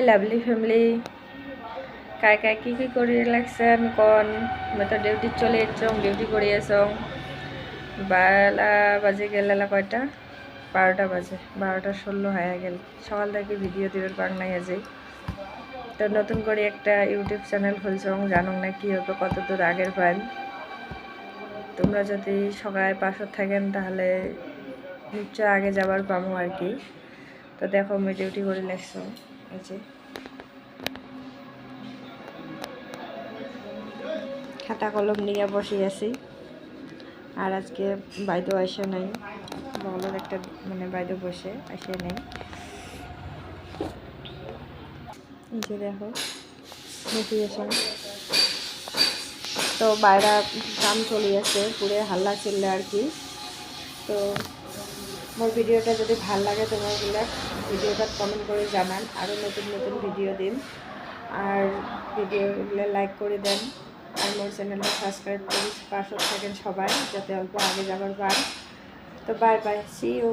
lovely family কায় কায় কি করে লাগছেন কোন मैं तो ডিউটি চলে এসেছং ডিউটি করে আসং বেলা বাজে গেল কয়টা 12টা বাজে 12:16 হয়ে গেল সকাল থেকে ভিডিও দিবার পাক নাই আজ তো নতুন করে একটা ইউটিউব চ্যানেল খুলছং জানো না কি হবে কত দূর আগের পান তোমরা যদি সবাই পাশে থাকেন তাহলে নিশ্চয় আগে যাবার পামু আর কি তো দেখো আমি ডিউটি করে লাগছং এই যে খাতা কলম নিয়ে বসে আছি আর আজকে বাইদো আসে নাই বগলের একটা মানে বাইদো বসে আসে নাই এই যে দেখো বসে আছে তো বাইরে কাম চলে আছে পুরো হাল্লা চিল্লা আর কি তো মোর ভিডিওটা যদি ভাল লাগে তোমাগুলা ভিডিওটা কমেন্ট করে জানান আরও নতুন নতুন ভিডিও দিন আর ভিডিওগুলো লাইক করে দেন আর মোর চ্যানেলটা সাবস্ক্রাইব করে পাশে থাকেন সবাই যাতে অল্প আগে যাবার পার তো বাই বাই সি ইউ